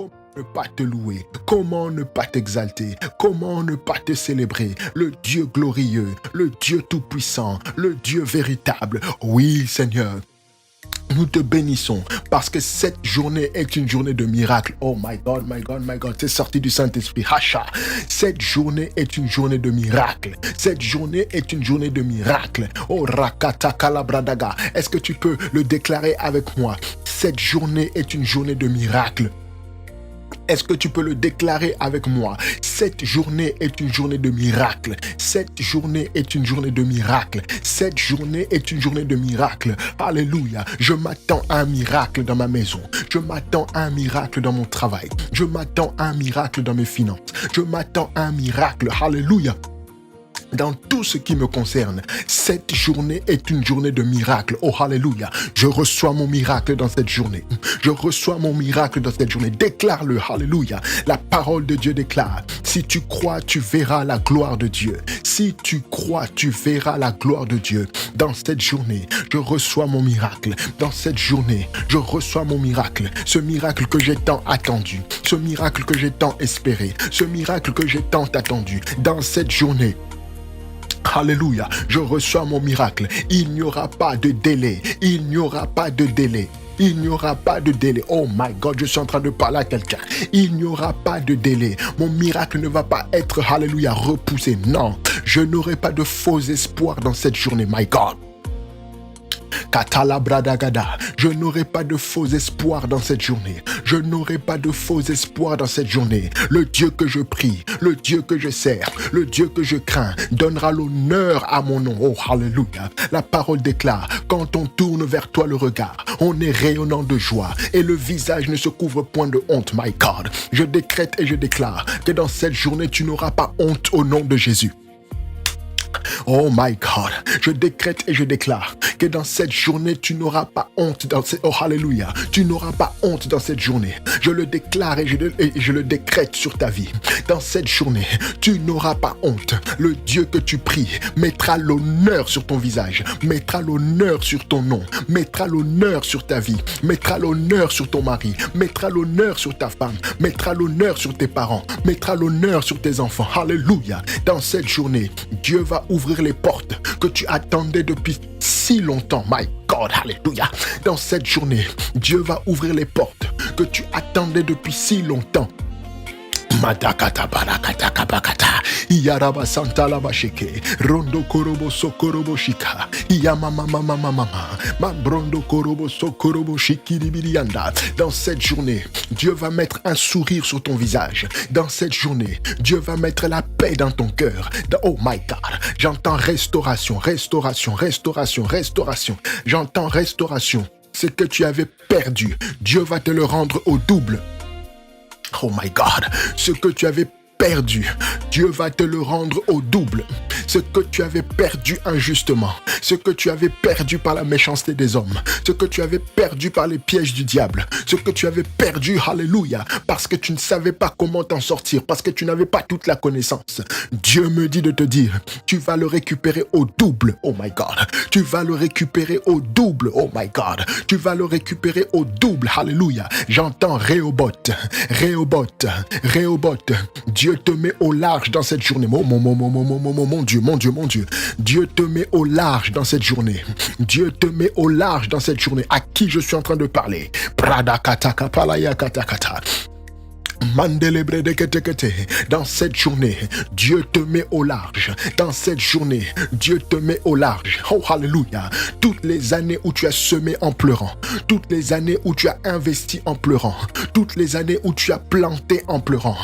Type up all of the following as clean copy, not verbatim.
Comment ne pas te louer? Comment ne pas t'exalter? Comment ne pas te célébrer? Le Dieu glorieux, le Dieu tout-puissant, le Dieu véritable. Oui, Seigneur. Nous te bénissons parce que cette journée est une journée de miracle. Oh my God, my God, my God. C'est sorti du Saint-Esprit. Hacha. Cette journée est une journée de miracle. Cette journée est une journée de miracle. Oh Rakata Kalabradaga. Est-ce que tu peux le déclarer avec moi? Cette journée est une journée de miracle. Est-ce que tu peux le déclarer avec moi? Cette journée est une journée de miracle. Cette journée est une journée de miracle. Cette journée est une journée de miracle. Alléluia. Je m'attends à un miracle dans ma maison. Je m'attends à un miracle dans mon travail. Je m'attends à un miracle dans mes finances. Je m'attends à un miracle. Alléluia. Dans tout ce qui me concerne, cette journée est une journée de miracle. Oh, alléluia. Je reçois mon miracle dans cette journée. Je reçois mon miracle dans cette journée. Déclare-le, alléluia. La parole de Dieu déclare, si tu crois, tu verras la gloire de Dieu. Si tu crois, tu verras la gloire de Dieu. Dans cette journée, je reçois mon miracle. Dans cette journée, je reçois mon miracle. Ce miracle que j'ai tant attendu. Ce miracle que j'ai tant espéré. Ce miracle que j'ai tant attendu. Dans cette journée, alléluia, je reçois mon miracle. Il n'y aura pas de délai. Il n'y aura pas de délai. Il n'y aura pas de délai. Oh my God, je suis en train de parler à quelqu'un. Il n'y aura pas de délai. Mon miracle ne va pas être, alléluia, repoussé. Non, je n'aurai pas de faux espoirs dans cette journée, my God. Katalabradagada. Je n'aurai pas de faux espoirs dans cette journée. Je n'aurai pas de faux espoirs dans cette journée. Le Dieu que je prie, le Dieu que je sers, le Dieu que je crains, donnera l'honneur à mon nom. Oh, alléluia. La parole déclare, quand on tourne vers toi le regard, on est rayonnant de joie et le visage ne se couvre point de honte, my God. Je décrète et je déclare que dans cette journée, tu n'auras pas honte au nom de Jésus. Oh my God, je décrète et je déclare que dans cette journée, tu n'auras pas honte dans cette... Oh, alléluia, tu n'auras pas honte dans cette journée. Je le déclare et je le décrète sur ta vie. Dans cette journée, tu n'auras pas honte. Le Dieu que tu pries mettra l'honneur sur ton visage, mettra l'honneur sur ton nom, mettra l'honneur sur ta vie, mettra l'honneur sur ton mari, mettra l'honneur sur ta femme, mettra l'honneur sur tes parents, mettra l'honneur sur tes enfants. Alléluia. Dans cette journée, Dieu va ouvrir les portes que tu attendais depuis si longtemps. My God, alléluia. Dans cette journée, Dieu va ouvrir les portes que tu attendais depuis si longtemps. Madakata barakata kabakata Iyaraba santa laba sheke Rondo korobo sokorobo shika Iyama mama mama mama Mambrondo korobo sokorobo shikiribirianda. Dans cette journée, Dieu va mettre un sourire sur ton visage. Dans cette journée, Dieu va mettre la paix dans ton cœur. Oh my God, j'entends restauration, restauration, restauration, restauration. J'entends restauration. Ce que tu avais perdu, Dieu va te le rendre au double. Oh my God, ce que tu avais perdu, Dieu va te le rendre au double. Ce que tu avais perdu injustement, ce que tu avais perdu par la méchanceté des hommes, ce que tu avais perdu par les pièges du diable, ce que tu avais perdu, alléluia, parce que tu ne savais pas comment t'en sortir, parce que tu n'avais pas toute la connaissance. Dieu me dit de te dire, tu vas le récupérer au double, oh my God. Tu vas le récupérer au double, oh my God. Tu vas le récupérer au double, alléluia. J'entends Rehoboth, Rehoboth, Rehoboth. Dieu te met au large dans cette journée. Mon Dieu, mon Dieu, mon Dieu. Dieu te met au large dans cette journée. Dieu te met au large dans cette journée. À qui je suis en train de parler? Pradakataka palaya katakata. Dans cette journée, Dieu te met au large. Dans cette journée, Dieu te met au large. Oh, alléluia. Toutes les années où tu as semé en pleurant, toutes les années où tu as investi en pleurant, toutes les années où tu as planté en pleurant.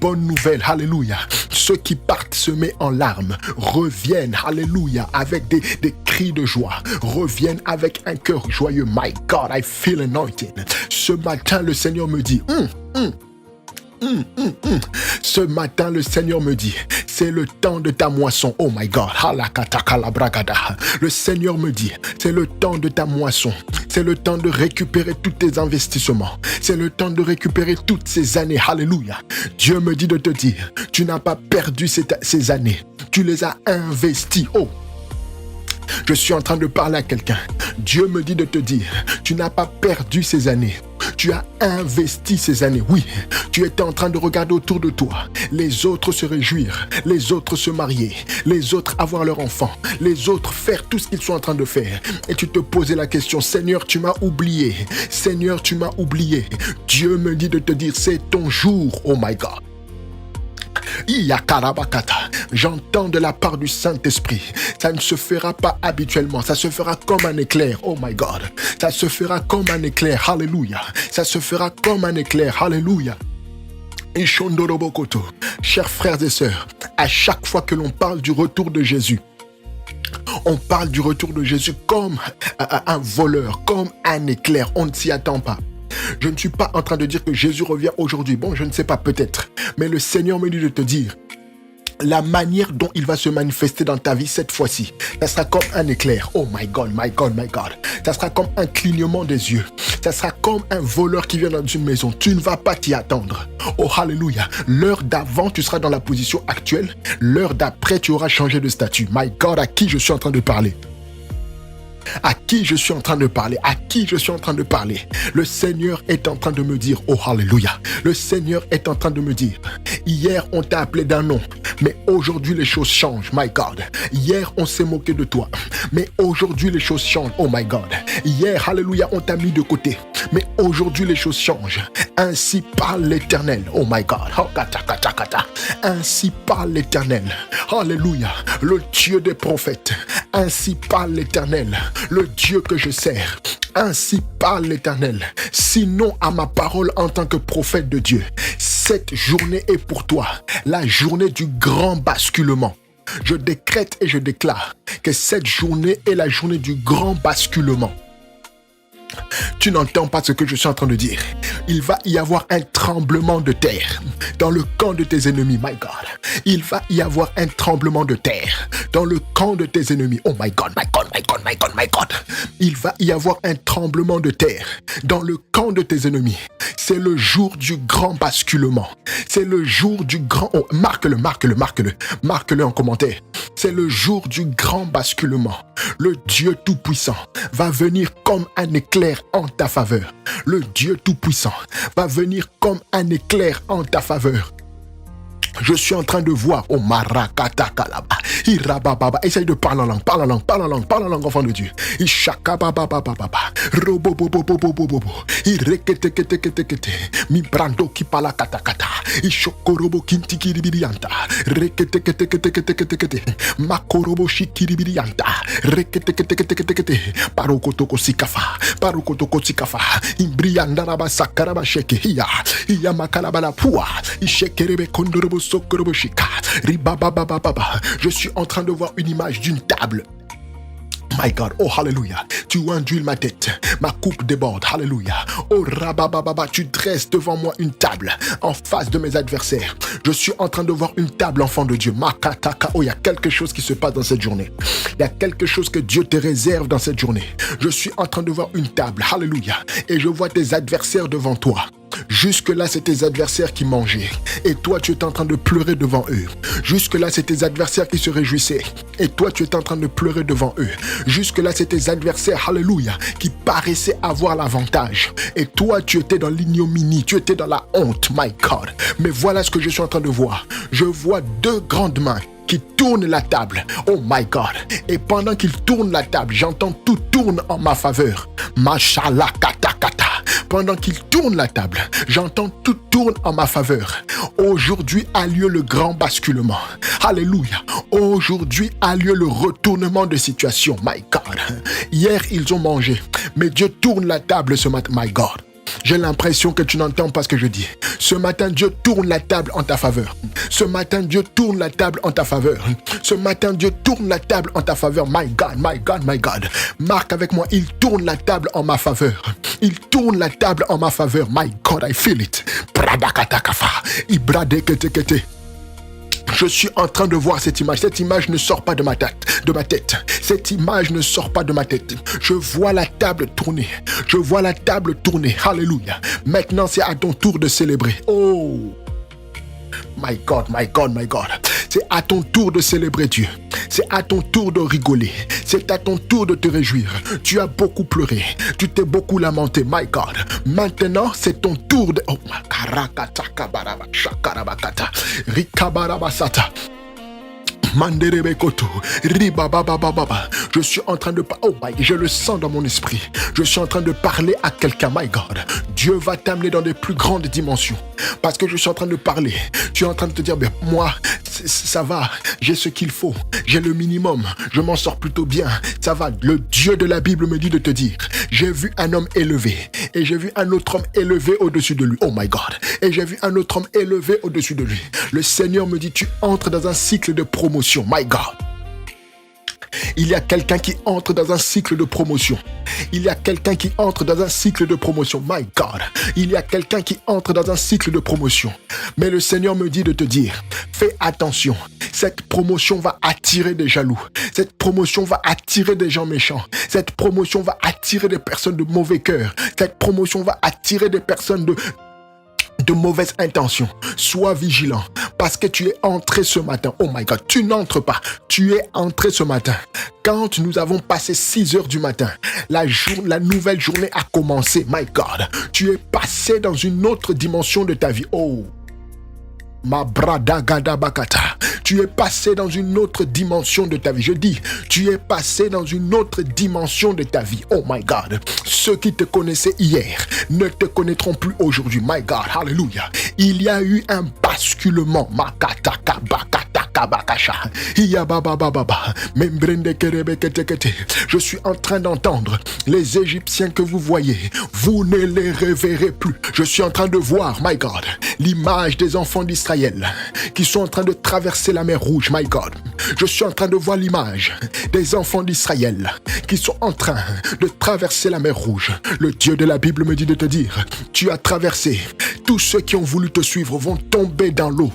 Bonne nouvelle, alléluia. Ceux qui partent semer en larmes reviennent, alléluia, avec des cris de joie, reviennent avec un cœur joyeux. My God, I feel anointed. Ce matin, le Seigneur me dit, Ce matin, le Seigneur me dit, c'est le temps de ta moisson. Oh my God. Le Seigneur me dit, c'est le temps de ta moisson. C'est le temps de récupérer tous tes investissements. C'est le temps de récupérer toutes ces années. Alléluia. Dieu me dit de te dire, tu n'as pas perdu ces années. Tu les as investies. Oh. Je suis en train de parler à quelqu'un. Dieu me dit de te dire, tu n'as pas perdu ces années. Tu as investi ces années. Oui, tu étais en train de regarder autour de toi. Les autres se réjouir, les autres se marier, les autres avoir leur enfant, les autres faire tout ce qu'ils sont en train de faire. Et tu te posais la question, Seigneur, tu m'as oublié. Seigneur, tu m'as oublié. Dieu me dit de te dire, c'est ton jour, oh my God. J'entends de la part du Saint-Esprit. Ça ne se fera pas habituellement. Ça se fera comme un éclair. Oh my God. Ça se fera comme un éclair. Alléluia. Ça se fera comme un éclair. Alléluia. Chers frères et sœurs, à chaque fois que l'on parle du retour de Jésus, on parle du retour de Jésus comme un voleur, comme un éclair. On ne s'y attend pas. Je ne suis pas en train de dire que Jésus revient aujourd'hui. Bon, je ne sais pas, peut-être. Mais le Seigneur me dit de te dire, la manière dont il va se manifester dans ta vie cette fois-ci, ça sera comme un éclair. Oh my God, my God, my God. Ça sera comme un clignement des yeux. Ça sera comme un voleur qui vient dans une maison. Tu ne vas pas t'y attendre. Oh, alléluia. L'heure d'avant, tu seras dans la position actuelle. L'heure d'après, tu auras changé de statut. My God, à qui je suis en train de parler? À qui je suis en train de parler? À qui je suis en train de parler? Le Seigneur est en train de me dire, oh alléluia. Le Seigneur est en train de me dire, hier on t'a appelé d'un nom, mais aujourd'hui les choses changent, my God. Hier on s'est moqué de toi, mais aujourd'hui les choses changent, oh my God. Hier, alléluia, on t'a mis de côté, mais aujourd'hui les choses changent. Ainsi parle l'Éternel, oh my God. Ainsi parle l'Éternel, alléluia, le Dieu des prophètes. Ainsi parle l'Éternel, le Dieu que je sers. Ainsi parle l'Éternel. Sinon à ma parole en tant que prophète de Dieu, cette journée est pour toi la journée du grand basculement. Je décrète et je déclare que cette journée est la journée du grand basculement. Tu n'entends pas ce que je suis en train de dire. Il va y avoir un tremblement de terre dans le camp de tes ennemis, my God. Il va y avoir un tremblement de terre dans le camp de tes ennemis. Oh my God, my God, my God, my God, my God. Il va y avoir un tremblement de terre dans le camp de tes ennemis. C'est le jour du grand basculement. C'est le jour du grand... Oh, marque-le, marque-le, marque-le. Marque-le en commentaire. C'est le jour du grand basculement. Le Dieu Tout-Puissant va venir comme un éclair en ta faveur. Le Dieu Tout-Puissant va venir comme un éclair en ta faveur. Je suis en train de voir, oh marakata kalaba, irabababa, essaye de parler en langue, parle en langue, parle en langue, parle en langue, enfant de Dieu. Ishakabababababa, robobobobobobobobo, ireketeketekete, mi brando ki pala katakata, ishokorobo kintikiribirianta, reketeketeketekete, makorobo shikiribirianta, reketeketeketekete, parokotoko sikafa, imbriandaraba sakaraba sheke, iya makalabala pua, ishekerebe kondorobo. Je suis en train de voir une image d'une table. My God, oh hallelujah, tu ondules ma tête, ma coupe déborde, hallelujah. Oh rabababa, tu dresses devant moi une table en face de mes adversaires. Je suis en train de voir une table, enfant de Dieu. Makataka, oh, il y a quelque chose qui se passe dans cette journée. Il y a quelque chose que Dieu te réserve dans cette journée. Je suis en train de voir une table, hallelujah, et je vois tes adversaires devant toi. Jusque-là, c'est tes adversaires qui mangeaient. Et toi, tu étais en train de pleurer devant eux. Jusque-là, c'est tes adversaires qui se réjouissaient. Et toi, tu étais en train de pleurer devant eux. Jusque-là, c'est tes adversaires, alléluia, qui paraissaient avoir l'avantage. Et toi, tu étais dans l'ignominie. Tu étais dans la honte, my God. Mais voilà ce que je suis en train de voir. Je vois deux grandes mains qui tournent la table. Oh my God. Et pendant qu'ils tournent la table, j'entends tout tourne en ma faveur. Mashallah kata kata. Pendant qu'ils tournent la table, j'entends tout tourne en ma faveur. Aujourd'hui a lieu le grand basculement. Alléluia. Aujourd'hui a lieu le retournement de situation. My God. Hier, ils ont mangé. Mais Dieu tourne la table ce matin. My God. J'ai l'impression que tu n'entends pas ce que je dis. Ce matin, Dieu tourne la table en ta faveur. Ce matin, Dieu tourne la table en ta faveur. Ce matin, Dieu tourne la table en ta faveur. My God, my God, my God. Marque avec moi, il tourne la table en ma faveur. Il tourne la table en ma faveur. My God, I feel it. Bradakatakafa. Ibradeketekete. Je suis en train de voir cette image. Cette image ne sort pas de ma tête. Cette image ne sort pas de ma tête. Je vois la table tourner. Je vois la table tourner. Alléluia. Maintenant, c'est à ton tour de célébrer. Oh. My God, my God, my God. C'est à ton tour de célébrer Dieu. C'est à ton tour de rigoler. C'est à ton tour de te réjouir. Tu as beaucoup pleuré. Tu t'es beaucoup lamenté. My God. Maintenant, c'est ton tour de... Oh, je suis en train de oh my, je le sens dans mon esprit. Je suis en train de parler à quelqu'un. My God, Dieu va t'amener dans des plus grandes dimensions. Parce que je suis en train de parler. Tu es en train de te dire, ben moi, ça va. J'ai ce qu'il faut. J'ai le minimum. Je m'en sors plutôt bien. Ça va. Le Dieu de la Bible me dit de te dire, j'ai vu un homme élevé. Et j'ai vu un autre homme élevé au-dessus de lui. Oh my God. Et j'ai vu un autre homme élevé au-dessus de lui. Le Seigneur me dit, tu entres dans un cycle de promotion. My God. Il y a quelqu'un qui entre dans un cycle de promotion. Il y a quelqu'un qui entre dans un cycle de promotion. My God. Il y a quelqu'un qui entre dans un cycle de promotion. Mais le Seigneur me dit de te dire, fais attention. Cette promotion va attirer des jaloux. Cette promotion va attirer des gens méchants. Cette promotion va attirer des personnes de mauvais cœur. Cette promotion va attirer des personnes de mauvaises intentions. Sois vigilant parce que tu es entré ce matin. Oh my God, tu n'entres pas. Tu es entré ce matin. Quand nous avons passé 6 heures du matin, la nouvelle journée a commencé. My God, tu es passé dans une autre dimension de ta vie. Oh, ma brada gada bakata. Tu es passé dans une autre dimension de ta vie. Je dis, tu es passé dans une autre dimension de ta vie. Oh my God. Ceux qui te connaissaient hier ne te connaîtront plus aujourd'hui. My God. Hallelujah. Il y a eu un basculement. Makataka bakataka bakasha. Je suis en train d'entendre les Égyptiens que vous voyez. Vous ne les reverrez plus. Je suis en train de voir, my God, l'image des enfants d'Israël qui sont en train de traverser la mer Rouge, my God. Je suis en train de voir l'image des enfants d'Israël qui sont en train de traverser la mer Rouge. Le Dieu de la Bible me dit de te dire, tu as traversé. Tous ceux qui ont voulu te suivre vont tomber dans l'eau.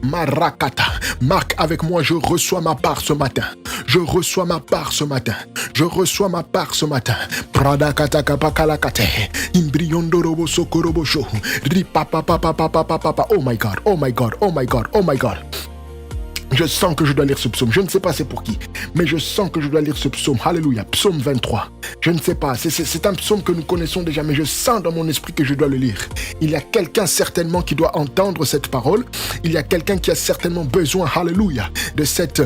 Marakata. Marc avec moi, je reçois ma part ce matin. Je reçois ma part ce matin. Je reçois ma part ce matin. Pradakata kapakalakate. Imbriondorobo sokorobosho. Ripapapapapapapapa. Oh my God, oh my God, oh my God, oh my God. Je sens que je dois lire ce psaume. Je ne sais pas c'est pour qui, mais je sens que je dois lire ce psaume. Alléluia, psaume 23. Je ne sais pas, c'est un psaume que nous connaissons déjà, mais je sens dans mon esprit que je dois le lire. Il y a quelqu'un certainement qui doit entendre cette parole. Il y a quelqu'un qui a certainement besoin, alléluia, de cette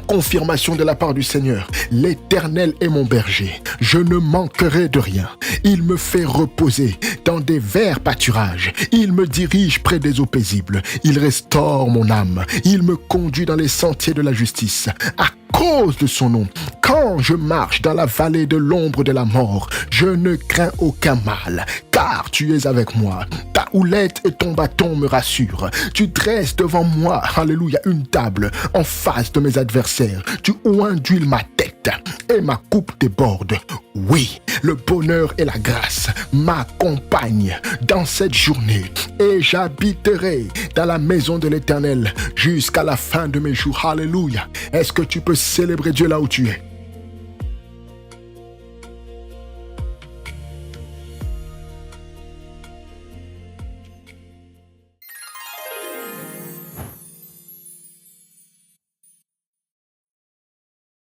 confirmation de la part du Seigneur. L'Éternel est mon berger. Je ne manquerai de rien. Il me fait reposer dans des verts pâturages. Il me dirige près des eaux paisibles. Il restaure mon âme. Il me conduit dans les sentiers de la justice. À cause de son nom, quand je marche dans la vallée de l'ombre de la mort, je ne crains aucun mal, car tu es avec moi. Ta houlette et ton bâton me rassurent. Tu dresses devant moi, alléluia, une table en face de mes adversaires. Tu oinduiles ma tête et ma coupe déborde. Oui, le bonheur et la grâce m'accompagnent dans cette journée et j'habiterai dans la maison de l'Éternel jusqu'à la fin de mes jours. Alléluia. Est-ce que tu peux célébrer Dieu là où tu es?